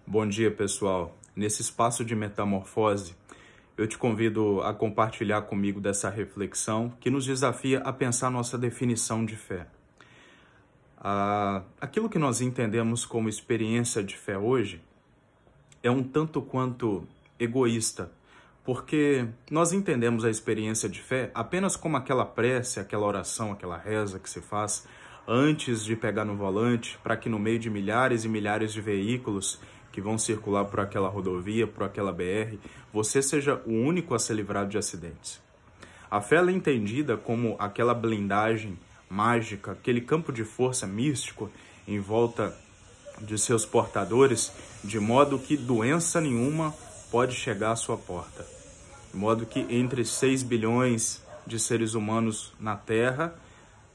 Bom dia, pessoal. Nesse espaço de metamorfose, eu te convido a compartilhar comigo dessa reflexão que nos desafia a pensar nossa definição de fé. Aquilo que nós entendemos como experiência de fé hoje é um tanto quanto egoísta, porque nós entendemos a experiência de fé apenas como aquela prece, aquela oração, aquela reza que se faz antes de pegar no volante, para que no meio de milhares e milhares de veículos que vão circular por aquela rodovia, por aquela BR, você seja o único a ser livrado de acidentes. A fé é entendida como aquela blindagem mágica, aquele campo de força místico em volta de seus portadores, de modo que doença nenhuma pode chegar à sua porta. De modo que entre 6 bilhões de seres humanos na Terra,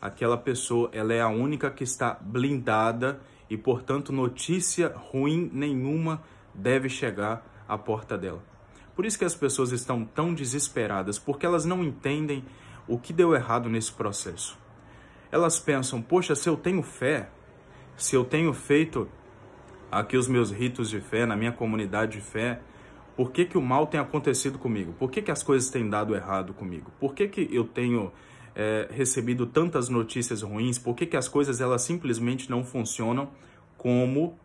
aquela pessoa ela é a única que está blindada e, portanto, notícia ruim nenhuma deve chegar à porta dela. Por isso que as pessoas estão tão desesperadas, porque elas não entendem o que deu errado nesse processo. Elas pensam, poxa, se eu tenho fé, se eu tenho feito aqui os meus ritos de fé, na minha comunidade de fé, por que o mal tem acontecido comigo? Por que as coisas têm dado errado comigo? Por que eu tenho recebido tantas notícias ruins? Por que as coisas elas simplesmente não funcionam como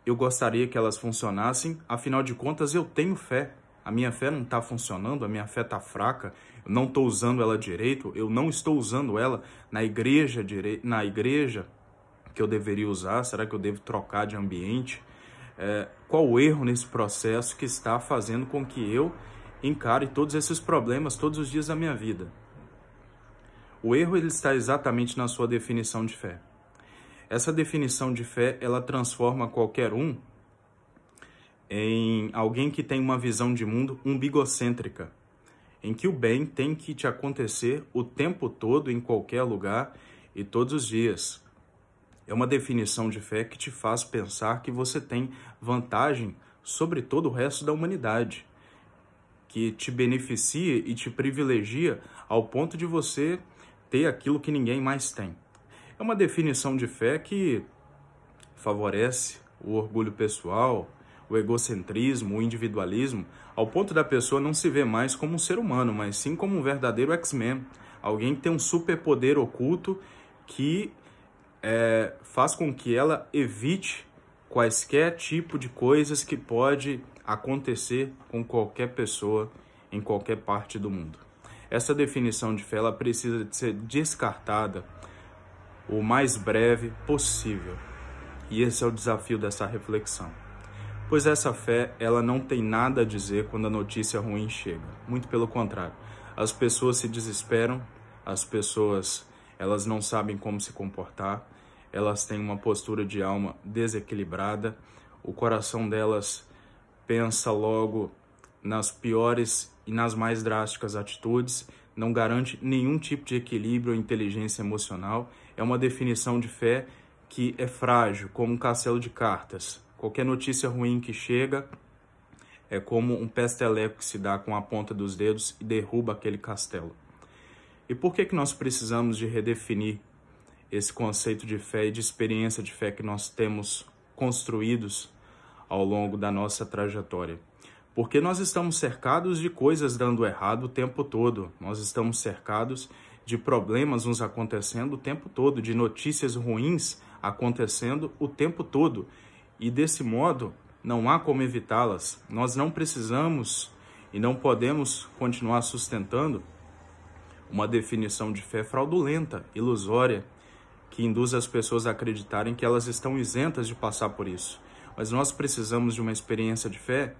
eu gostaria que elas funcionassem? Afinal de contas, eu tenho fé. A minha fé não está funcionando, a minha fé está fraca, eu não estou usando ela direito, eu não estou usando ela na igreja que eu deveria usar. Será que eu devo trocar de ambiente? Qual o erro nesse processo que está fazendo com que eu encare todos esses problemas todos os dias da minha vida? O erro ele está exatamente na sua definição de fé. Essa definição de fé, ela transforma qualquer um em alguém que tem uma visão de mundo umbigocêntrica, em que o bem tem que te acontecer o tempo todo, em qualquer lugar e todos os dias. É uma definição de fé que te faz pensar que você tem vantagem sobre todo o resto da humanidade, que te beneficia e te privilegia ao ponto de você ter aquilo que ninguém mais tem. É uma definição de fé que favorece o orgulho pessoal, o egocentrismo, o individualismo, ao ponto da pessoa não se ver mais como um ser humano, mas sim como um verdadeiro X-Men, alguém que tem um superpoder oculto que faz com que ela evite quaisquer tipo de coisas que pode acontecer com qualquer pessoa em qualquer parte do mundo. Essa definição de fé ela precisa de ser descartada o mais breve possível. E esse é o desafio dessa reflexão. Pois essa fé, ela não tem nada a dizer quando a notícia ruim chega. Muito pelo contrário. As pessoas se desesperam, as pessoas elas não sabem como se comportar, elas têm uma postura de alma desequilibrada, o coração delas pensa logo nas piores e nas mais drásticas atitudes, não garante nenhum tipo de equilíbrio ou inteligência emocional. É uma definição de fé que é frágil, como um castelo de cartas. Qualquer notícia ruim que chega é como um pesteleco que se dá com a ponta dos dedos e derruba aquele castelo. E por que nós precisamos de redefinir esse conceito de fé e de experiência de fé que nós temos construídos ao longo da nossa trajetória? Porque nós estamos cercados de coisas dando errado o tempo todo. Nós estamos cercados de problemas nos acontecendo o tempo todo, de notícias ruins acontecendo o tempo todo. E desse modo, não há como evitá-las. Nós não precisamos e não podemos continuar sustentando uma definição de fé fraudulenta, ilusória, que induz as pessoas a acreditarem que elas estão isentas de passar por isso. Mas nós precisamos de uma experiência de fé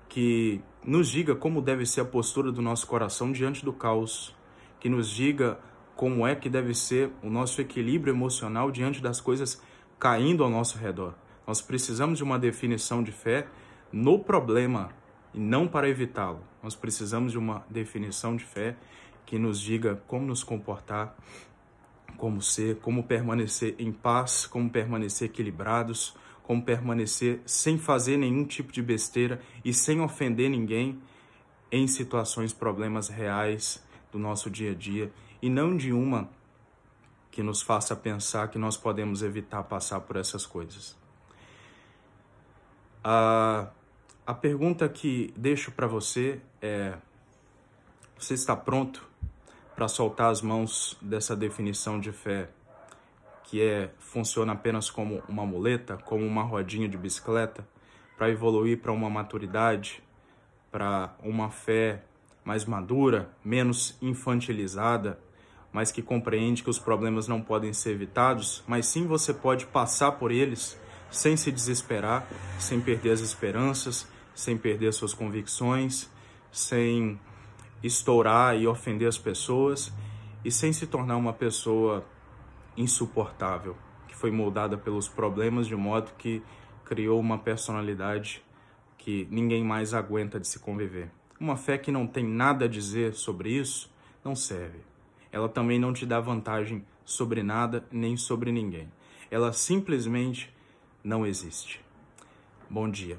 que nos diga como deve ser a postura do nosso coração diante do caos, que nos diga como é que deve ser o nosso equilíbrio emocional diante das coisas caindo ao nosso redor. Nós precisamos de uma definição de fé no problema e não para evitá-lo. Nós precisamos de uma definição de fé que nos diga como nos comportar, como ser, como permanecer em paz, como permanecer equilibrados, como permanecer sem fazer nenhum tipo de besteira e sem ofender ninguém em situações, problemas reais do nosso dia a dia, e não de uma que nos faça pensar que nós podemos evitar passar por essas coisas. A pergunta que deixo para você é: você está pronto para soltar as mãos dessa definição de fé que funciona apenas como uma muleta, como uma rodinha de bicicleta, para evoluir para uma maturidade, para uma fé mais madura, menos infantilizada, mas que compreende que os problemas não podem ser evitados, mas sim você pode passar por eles sem se desesperar, sem perder as esperanças, sem perder suas convicções, sem estourar e ofender as pessoas e sem se tornar uma pessoa insuportável, que foi moldada pelos problemas de modo que criou uma personalidade que ninguém mais aguenta de se conviver. Uma fé que não tem nada a dizer sobre isso não serve. Ela também não te dá vantagem sobre nada nem sobre ninguém. Ela simplesmente não existe. Bom dia.